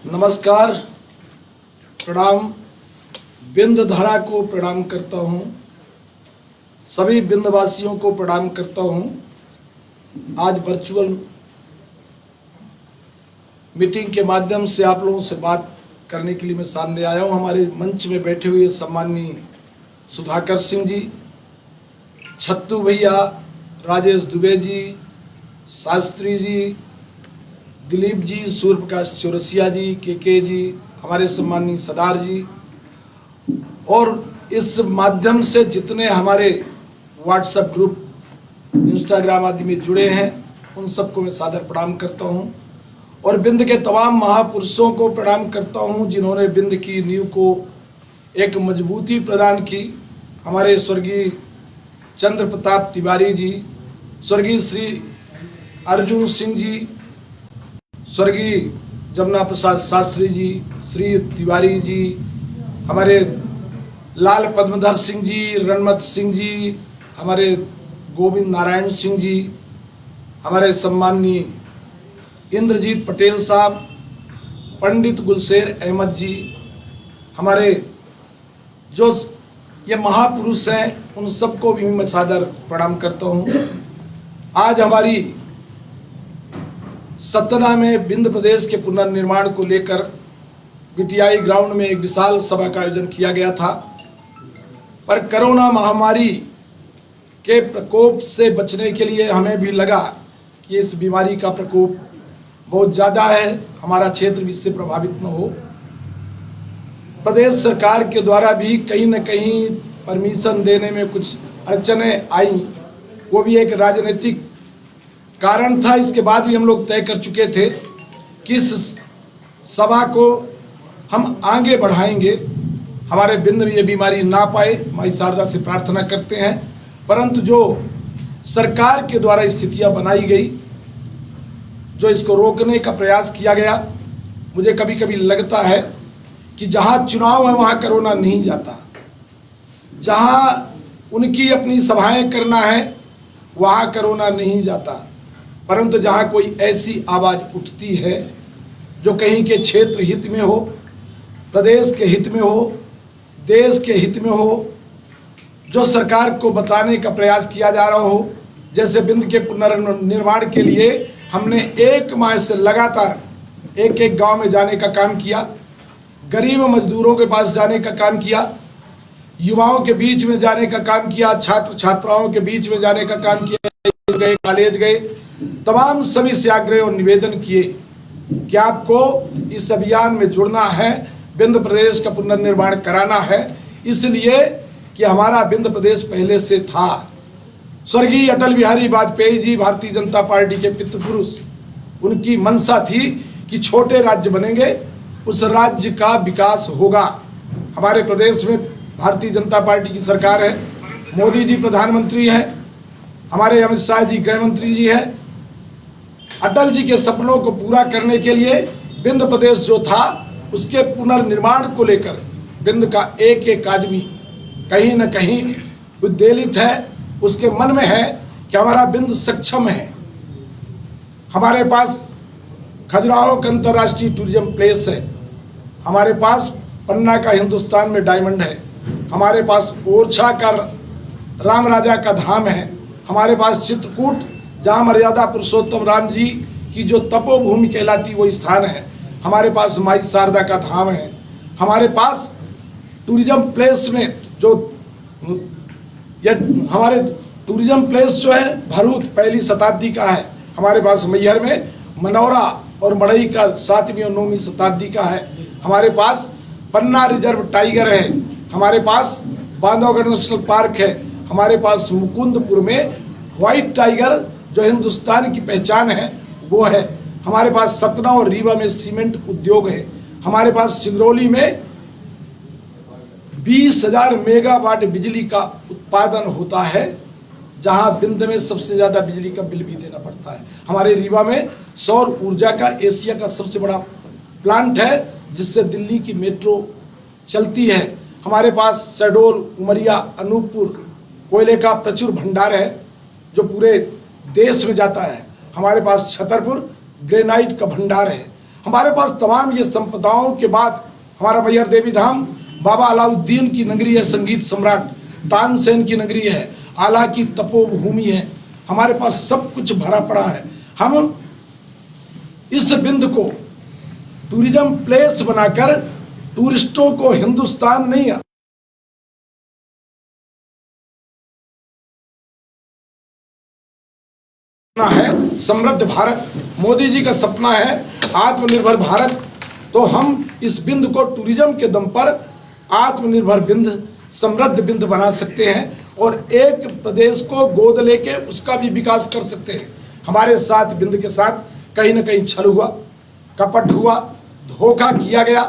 नमस्कार, प्रणाम। बिंद धारा को प्रणाम करता हूँ, सभी बिंदवासियों को प्रणाम करता हूँ। आज वर्चुअल मीटिंग के माध्यम से आप लोगों से बात करने के लिए मैं सामने आया हूँ। हमारे मंच में बैठे हुए सम्माननीय सुधाकर सिंह जी, छत्तू भैया, राजेश दुबे जी, शास्त्री जी, दिलीप जी, सूर्य प्रकाश चौरसिया जी, के जी, हमारे सम्माननीय सरदार जी, और इस माध्यम से जितने हमारे व्हाट्सएप ग्रुप, इंस्टाग्राम आदि में जुड़े हैं, उन सबको मैं सादर प्रणाम करता हूं। और बिंद के तमाम महापुरुषों को प्रणाम करता हूं जिन्होंने बिंद की नींव को एक मजबूती प्रदान की। हमारे स्वर्गीय चंद्र प्रताप तिवारी जी, स्वर्गीय श्री अर्जुन सिंह जी, स्वर्गीय जमुना प्रसाद शास्त्री जी, श्री तिवारी जी, हमारे लाल पद्मधर सिंह जी, रणमत सिंह जी, हमारे गोविंद नारायण सिंह जी, हमारे सम्माननीय इंद्रजीत पटेल साहब, पंडित गुलशेर अहमद जी, हमारे जो ये महापुरुष हैं, उन सबको भी मैं सादर प्रणाम करता हूँ। आज हमारी सतना में बिंद प्रदेश के पुनर्निर्माण को लेकर बीटीआई ग्राउंड में एक विशाल सभा का आयोजन किया गया था, पर कोरोना महामारी के प्रकोप से बचने के लिए हमें भी लगा कि इस बीमारी का प्रकोप बहुत ज़्यादा है, हमारा क्षेत्र भी इससे प्रभावित न हो। प्रदेश सरकार के द्वारा भी कहीं न कहीं परमिशन देने में कुछ अड़चनें आई, वो भी एक राजनीतिक कारण था। इसके बाद भी हम लोग तय कर चुके थे कि इस सभा को हम आगे बढ़ाएंगे, हमारे बिंद में ये बीमारी ना पाए, माई शारदा से प्रार्थना करते हैं। परंतु जो सरकार के द्वारा स्थितियां बनाई गई, जो इसको रोकने का प्रयास किया गया, मुझे कभी कभी लगता है कि जहां चुनाव है वहां कोरोना नहीं जाता, जहां उनकी अपनी सभाएं करना है वहां कोरोना नहीं जाता। परंतु जहां कोई ऐसी आवाज़ उठती है जो कहीं के क्षेत्र हित में हो, प्रदेश के हित में हो, देश के हित में हो, जो सरकार को बताने का प्रयास किया जा रहा हो, जैसे बिंद के पुनर्निर्माण के लिए हमने 1 माह से लगातार एक एक गांव में जाने का काम किया, गरीब मजदूरों के पास जाने का काम किया, युवाओं के बीच में जाने का काम किया, छात्र छात्राओं के बीच में जाने का काम किया, गए कॉलेज गए, तमाम सभी से आग्रह और निवेदन किए कि आपको इस अभियान में जुड़ना है, बिंद प्रदेश का पुनर्निर्माण कराना है। इसलिए कि हमारा बिंद प्रदेश पहले से था। स्वर्गीय अटल बिहारी वाजपेयी जी भारतीय जनता पार्टी के पितृपुरुष, उनकी मंशा थी कि छोटे राज्य बनेंगे, उस राज्य का विकास होगा। हमारे प्रदेश में भारतीय जनता पार्टी की सरकार है, मोदी जी प्रधानमंत्री हैं, हमारे अमित शाह जी गृह मंत्री जी हैं। अटल जी के सपनों को पूरा करने के लिए बिंद प्रदेश जो था, उसके पुनर्निर्माण को लेकर बिंद का एक एक आदमी कहीं न कहीं उद्वेलित है, उसके मन में है कि हमारा बिंद सक्षम है। हमारे पास खजुराहो का अंतर्राष्ट्रीय टूरिज्म प्लेस है, हमारे पास पन्ना का हिंदुस्तान में डायमंड है, हमारे पास ओरछा का राम राजा का धाम है, हमारे पास चित्रकूट जहाँ मर्यादा पुरुषोत्तम राम जी की जो तपोभूमि कहलाती वो स्थान है, हमारे पास माई शारदा का धाम है, हमारे पास टूरिज्म प्लेस में जो हमारे टूरिज्म प्लेस जो है भरूच पहली शताब्दी का है, हमारे पास मैहर में मनौरा और मड़ई का 7वीं और 9वीं शताब्दी का है, हमारे पास पन्ना रिजर्व टाइगर है, हमारे पास बांधवगढ़ नेशनल पार्क है, हमारे पास मुकुंदपुर में व्हाइट टाइगर जो हिंदुस्तान की पहचान है वो है। हमारे पास सतना और रीवा में सीमेंट उद्योग है। हमारे पास सिंगरौली में 20,000 मेगावाट बिजली का उत्पादन होता है, जहां बिंद में सबसे ज़्यादा बिजली का बिल भी देना पड़ता है। हमारे रीवा में सौर ऊर्जा का एशिया का सबसे बड़ा प्लांट है, जिससे दिल्ली की मेट्रो चलती है। हमारे पास शहडोल, उमरिया, अनूपपुर कोयले का प्रचुर भंडार है जो पूरे देश में जाता है। हमारे पास छतरपुर ग्रेनाइट का भंडार है। हमारे पास तमाम ये संपदाओं के बाद हमारा मैहर देवी धाम बाबा अलाउद्दीन की नगरी है, संगीत सम्राट तानसेन की नगरी है, आला की तपोभूमि है। हमारे पास सब कुछ भरा पड़ा है। हम इस बिंद को टूरिज्म प्लेस बनाकर टूरिस्टों को हिंदुस्तान नहीं है, समृद्ध भारत मोदी जी का सपना है, आत्मनिर्भर भारत। तो हम इस बिंद को टूरिज्म के दम पर आत्मनिर्भर बिंद, समृद्ध बिंद बना सकते हैं और एक प्रदेश को गोद लेके उसका भी विकास कर सकते हैं। हमारे साथ बिंद के साथ कहीं ना कहीं छल हुआ, कपट हुआ, धोखा किया गया,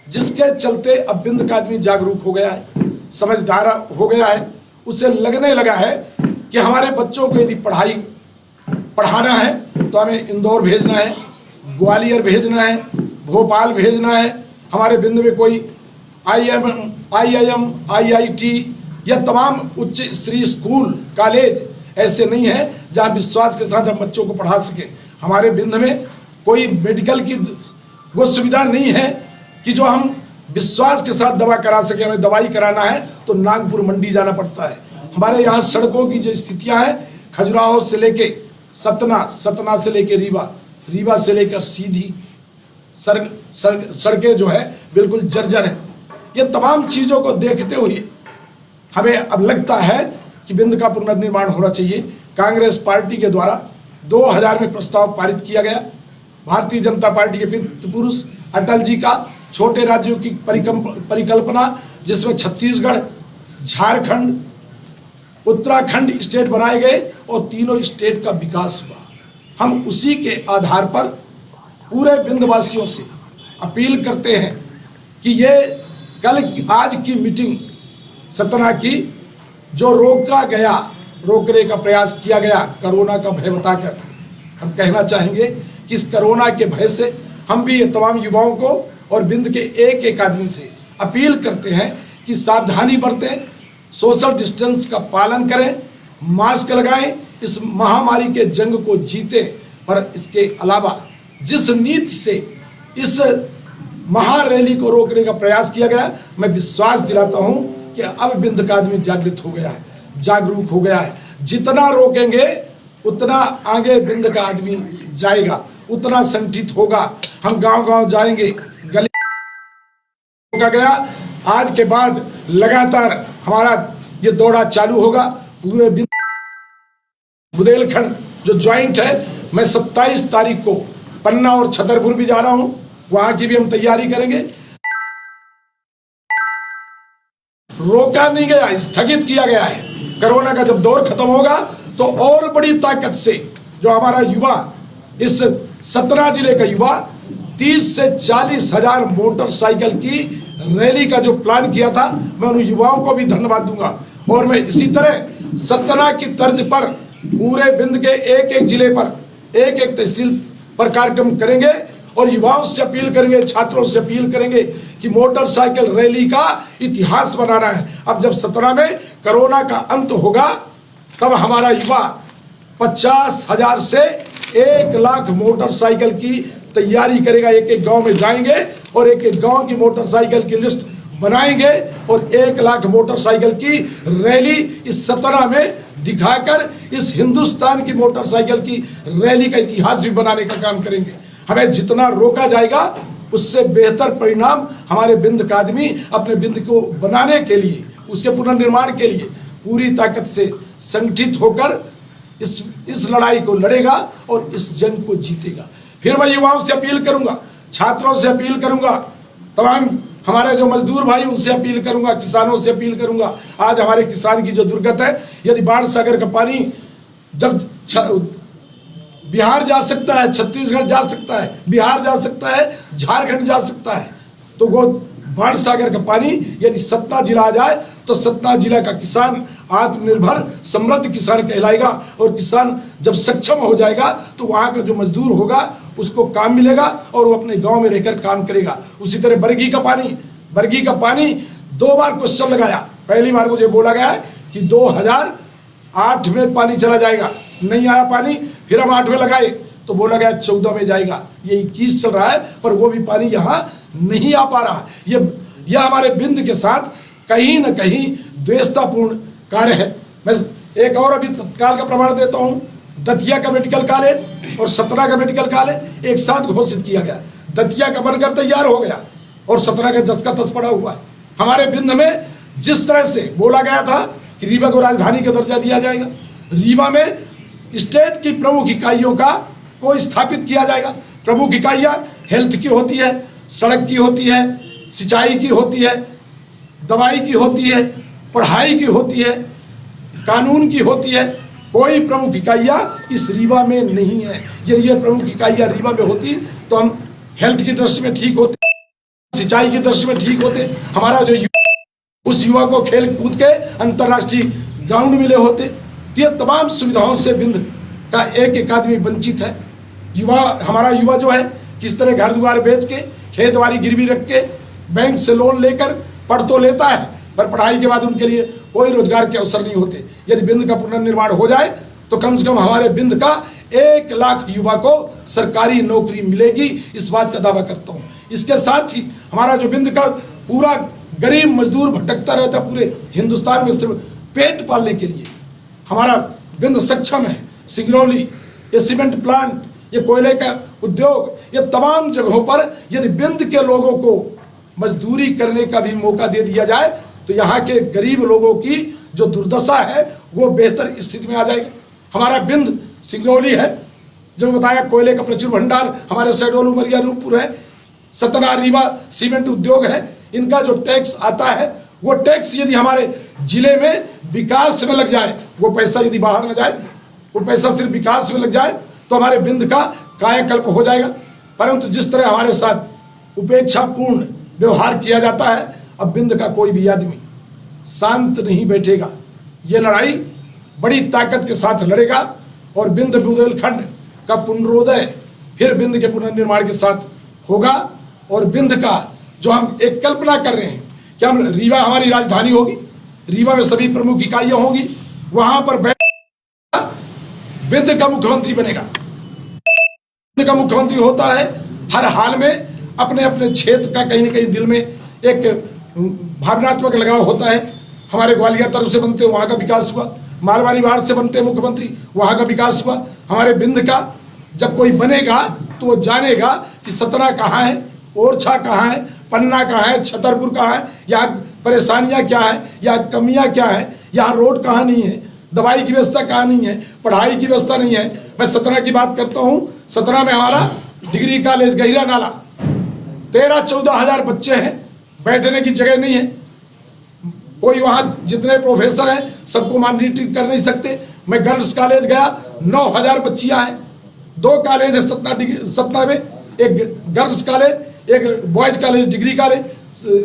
जिसके चलते अब बिंद का आदमी जागरूक हो गया है, समझदार हो गया है। उसे लगने लगा है कि हमारे बच्चों को यदि पढ़ाना है तो हमें इंदौर भेजना है, ग्वालियर भेजना है, भोपाल भेजना है। हमारे बिंद में कोई IIM, IIT या तमाम उच्च स्तरीय स्कूल, कॉलेज ऐसे नहीं है जहां विश्वास के साथ हम बच्चों को पढ़ा सके। हमारे बिंद में कोई मेडिकल की वो सुविधा नहीं है कि जो हम विश्वास के साथ दवा करा सके। हमें दवाई कराना है तो नागपुर मंडी जाना पड़ता है। हमारे यहाँ सड़कों की जो स्थितियाँ हैं, खजुराहो से लेके सतना, सतना से लेके रीवा, रीवा से लेकर सीधी सड़कें जो है बिल्कुल जर्जर है। ये तमाम चीज़ों को देखते हुए हमें अब लगता है कि बिंद का पुनर्निर्माण होना चाहिए। कांग्रेस पार्टी के द्वारा 2000 में प्रस्ताव पारित किया गया। भारतीय जनता पार्टी के पितृ पुरुष अटल जी का छोटे राज्यों की परिकल्पना, जिसमें छत्तीसगढ़, झारखंड, उत्तराखंड स्टेट बनाए गए और तीनों स्टेट का विकास हुआ। हम उसी के आधार पर पूरे बिंदवासियों से अपील करते हैं कि ये आज की मीटिंग सतना की जो रोकने का प्रयास किया गया कोरोना का भय बताकर, हम कहना चाहेंगे कि इस कोरोना के भय से हम भी ये तमाम युवाओं को और बिंद के एक एक आदमी से अपील करते हैं कि सावधानी बरतें, सोशल डिस्टेंस का पालन करें, मास्क लगाएं, इस महामारी के जंग को जीतें। पर इसके अलावा जिस नीति से इस महारैली को रोकने का प्रयास किया गया, मैं विश्वास दिलाता हूं कि अब बिंद का आदमी जागृत हो गया है, जागरूक हो गया है। जितना रोकेंगे उतना आगे बिंद का आदमी जाएगा, उतना संगठित होगा। हम गांव-गांव जाएंगे, गली रोका गया। आज के बाद लगातार हमारा ये दौरा चालू होगा। पूरे बुंदेलखंड जो ज्वाइंट है, मैं 27 तारीख को पन्ना और छतरपुर भी जा रहा हूं, वहां की भी हम तैयारी करेंगे। रोका नहीं गया, स्थगित किया गया है। कोरोना का जब दौर खत्म होगा तो और बड़ी ताकत से जो हमारा युवा, इस सतना जिले का युवा 30 से 40 हजार मोटरसाइकिल की रैली का जो प्लान किया था, मैं उन युवाओं को भी धन्यवाद दूंगा। और मैं इसी तरह सतना की तर्ज पर पूरे बिंद के एक एक जिले पर, एक एक तहसील पर कार्यक्रम करेंगे और युवाओं से अपील करेंगे, छात्रों से अपील करेंगे कि मोटरसाइकिल रैली का इतिहास बनाना है। अब जब सतना में कोरोना का अंत होगा तब हमारा युवा 50,000 से 1 लाख मोटरसाइकिल की तैयारी करेगा। एक एक गांव में जाएंगे और एक एक गांव की मोटरसाइकिल की लिस्ट बनाएंगे और 1 लाख मोटरसाइकिल की रैली इस सतना में दिखाकर इस हिंदुस्तान की मोटरसाइकिल की रैली का इतिहास भी बनाने का काम करेंगे। हमें जितना रोका जाएगा उससे बेहतर परिणाम हमारे बिंद का आदमी अपने बिंद को बनाने के लिए, उसके पुनर्निर्माण के लिए पूरी ताकत से संगठित होकर इस लड़ाई को लड़ेगा और इस जंग को जीतेगा। फिर मैं युवाओं से अपील करूंगा, छात्रों से अपील करूंगा, तमाम हमारे जो मजदूर भाई उनसे अपील करूंगा, किसानों से अपील करूंगा। आज हमारे किसान की जो दुर्गत है, यदि बाढ़ सागर का पानी जब बिहार जा सकता है, छत्तीसगढ़ जा सकता है, बिहार जा सकता है, झारखंड जा सकता है, तो वो बाण सागर का पानी यदि सतना जिला आ जाए तो सतना जिला का किसान आत्मनिर्भर समृद्ध किसान कहलाएगा। और किसान जब सक्षम हो जाएगा तो वहाँ का जो मजदूर होगा उसको काम मिलेगा और वो अपने गांव में रहकर काम करेगा। उसी तरह बरगी का पानी 2 बार क्वेश्चन लगाया। पहली बार मुझे बोला गया कि 2008 में पानी चला जाएगा, नहीं आया पानी। फिर हम 8 में लगाए तो बोला गया 14 में जाएगा, ये 21 चल रहा है, पर वो भी पानी यहाँ नहीं आ पा रहा है। यह हमारे बिंद के साथ कहीं न कहीं द्वेषतापूर्ण कार्य है। मैं एक और अभी तत्काल का प्रमाण देता हूँ। दतिया का मेडिकल कॉलेज और सतना का मेडिकल कॉलेज एक साथ घोषित किया गया। दतिया का बनकर तैयार हो गया और सतना का जस का तस पड़ा हुआ है। हमारे बिंद में जिस तरह से बोला गया था कि रीवा को राजधानी का दर्जा दिया जाएगा, रीवा में स्टेट की प्रमुख इकाइयों को स्थापित किया जाएगा। प्रमुख इकाइयाँ हेल्थ की होती है, सड़क की होती है, सिंचाई की होती है, दवाई की होती है, पढ़ाई की होती है, कानून की होती है। कोई प्रमुख इकाइयाँ इस रीवा में नहीं है। यदि ये प्रमुख इकाइयाँ रीवा में होती तो हम हेल्थ की दृष्टि में ठीक होते, सिंचाई की दृष्टि में ठीक होते, हमारा जो उस युवा को खेल कूद के अंतर्राष्ट्रीय ग्राउंड मिले होते। ये तमाम सुविधाओं से बिंद का एक आदमी वंचित है। हमारा युवा जो है किस तरह घर द्वार बेच के, खेत बाड़ी गिरवी रख के, बैंक से लोन लेकर पढ़ तो लेता है, पर पढ़ाई के बाद उनके लिए कोई रोजगार के अवसर नहीं होते। यदि बिंद का पुनर्निर्माण हो जाए तो कम से कम हमारे बिंद का 1 लाख युवा को सरकारी नौकरी मिलेगी, इस बात का दावा करता हूँ। इसके साथ ही हमारा जो बिंद का पूरा गरीब मजदूर भटकता रहता पूरे हिंदुस्तान में सिर्फ पेट पालने के लिए, हमारा बिंद सक्षम है। सिंगरौली, ये सीमेंट प्लांट, ये कोयले का उद्योग, ये तमाम जगहों पर यदि बिंद के लोगों को मजदूरी करने का भी मौका दे दिया जाए तो यहाँ के गरीब लोगों की जो दुर्दशा है वो बेहतर स्थिति में आ जाएगी। हमारा बिंद सिंगरौली है, जो बताया कोयले का प्रचुर भंडार, हमारे शहडोल, उमरिया, अनूपपुर है, सतना, रीवा सीमेंट उद्योग है। इनका जो टैक्स आता है वो टैक्स यदि हमारे जिले में विकास में लग जाए, वो पैसा यदि बाहर न जाए, वो पैसा सिर्फ विकास में लग जाए तो हमारे बिंद का कायाकल्प हो जाएगा। परंतु जिस तरह हमारे साथ उपेक्षापूर्ण व्यवहार किया जाता है, अब बिंद का कोई भी आदमी शांत नहीं बैठेगा। ये लड़ाई बड़ी ताकत के साथ लड़ेगा और बिंद बुंदेलखंड का पुनरोदय फिर बिंद के पुनर्निर्माण के साथ होगा। और बिंद का जो हम एक कल्पना कर रहे हैं कि हम रीवा हमारी राजधानी होगी, रीवा में सभी प्रमुख इकाइयाँ होंगी, वहाँ पर बिंद का मुख्यमंत्री बनेगा। बिंद का मुख्यमंत्री होता है हर हाल में अपने अपने क्षेत्र का कहीं न कहीं दिल में एक भावनात्मक लगाव होता है। हमारे ग्वालियर तरफ से बनते वहाँ का विकास हुआ, मालवानी वार्ड से बनते मुख्यमंत्री वहाँ का विकास हुआ। हमारे बिंद का जब कोई बनेगा तो वो जानेगा कि सतना कहाँ है, ओरछा कहाँ है, पन्ना कहाँ है, छतरपुर कहाँ है, यहाँ परेशानियाँ क्या है, यहाँ कमियाँ क्या है, यहाँ रोड कहाँ नहीं है, दवाई की व्यवस्था कहाँ नहीं है, पढ़ाई की व्यवस्था नहीं है। मैं सतना की बात करता हूँ। सतना में हमारा डिग्री कॉलेज गहिरा नाला, 13-14 हज़ार बच्चे हैं, बैठने की जगह नहीं है। कोई वहाँ जितने प्रोफेसर हैं सबको मॉनिटरिंग कर नहीं सकते। मैं गर्ल्स कॉलेज गया, 9,000 बच्चियाँ हैं। 2 कॉलेज है सतना में, एक गर्ल्स कॉलेज, एक बॉयज कॉलेज, डिग्री कॉलेज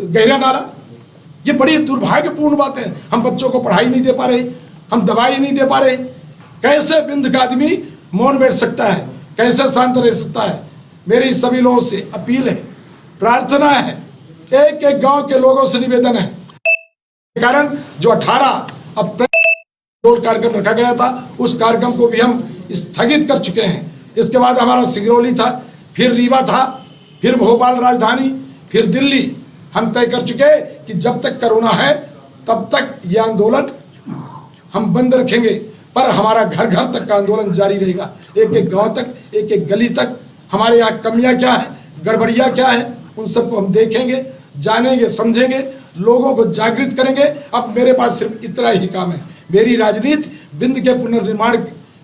गहिरा नाला। ये बड़ी दुर्भाग्यपूर्ण बात है। हम बच्चों को पढ़ाई नहीं दे पा रहे, हम दवाई नहीं दे पा रहे। कैसे बिंद का आदमी मौन बैठ सकता है, कैसे शांत रह सकता है? मेरी सभी लोगों से अपील है, प्रार्थना है, एक एक गांव के लोगों से निवेदन है। कारण जो 18 अप्रैल कार्यक्रम रखा गया था उस कार्यक्रम को भी हम स्थगित कर चुके हैं। इसके बाद हमारा सिंगरौली था, फिर रीवा था, फिर भोपाल राजधानी, फिर दिल्ली। हम तय कर चुके कि जब तक कोरोना है तब तक यह आंदोलन हम बंद रखेंगे, पर हमारा घर घर तक का आंदोलन जारी रहेगा। एक एक गांव तक, एक एक गली तक हमारे यहाँ कमियां क्या है, गड़बड़ियाँ क्या है, उन सबको हम देखेंगे, जानेंगे, समझेंगे, लोगों को जागृत करेंगे। अब मेरे पास सिर्फ इतना ही काम है। मेरी राजनीति बिंद के पुनर्निर्माण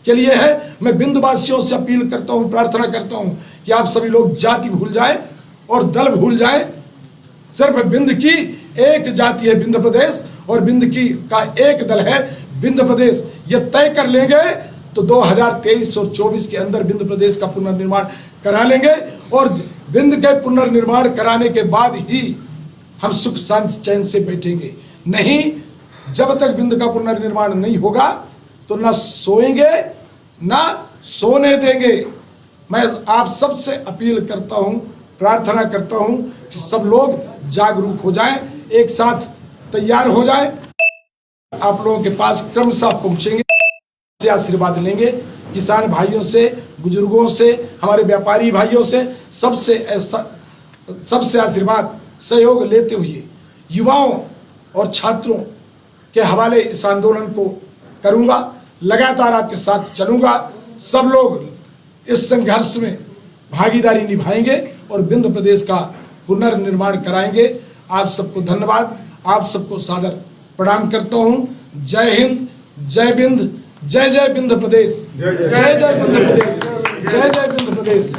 के लिए है। मैं बिंदवासियों से अपील करता हूँ, प्रार्थना करता हूँ कि आप सभी लोग जाति भूल जाएं और दल भूल जाएं। सिर्फ बिंद की एक जाति है बिंद प्रदेश, और बिंद की का एक दल है बिंद प्रदेश। ये तय कर लेंगे तो 2023 और 24 के अंदर विंध्य प्रदेश का पुनर्निर्माण करा लेंगे और विंध्य के पुनर्निर्माण कराने के बाद ही हम सुख शांति चैन से बैठेंगे। नहीं, जब तक विंध्य का पुनर्निर्माण नहीं होगा तो ना सोएंगे ना सोने देंगे। मैं आप सबसे अपील करता हूं, प्रार्थना करता हूं कि सब लोग जागरूक हो जाएं, एक साथ तैयार हो जाएं। आप लोगों के पास क्रमशः पहुंचेंगे, से आशीर्वाद लेंगे, किसान भाइयों से, बुजुर्गों से, हमारे व्यापारी भाइयों से, सबसे आशीर्वाद सहयोग लेते हुए युवाओं और छात्रों के हवाले इस आंदोलन को करूंगा। लगातार आपके साथ चलूंगा। सब लोग इस संघर्ष में भागीदारी निभाएंगे और विंध्य प्रदेश का पुनर्निर्माण कराएंगे। आप सबको धन्यवाद, आप सबको सादर प्रणाम करता हूं। जय हिंद, जय विंध्य, जय जय विंध्य प्रदेश, जय जय विंध्य प्रदेश, जय जय विंध्य प्रदेश।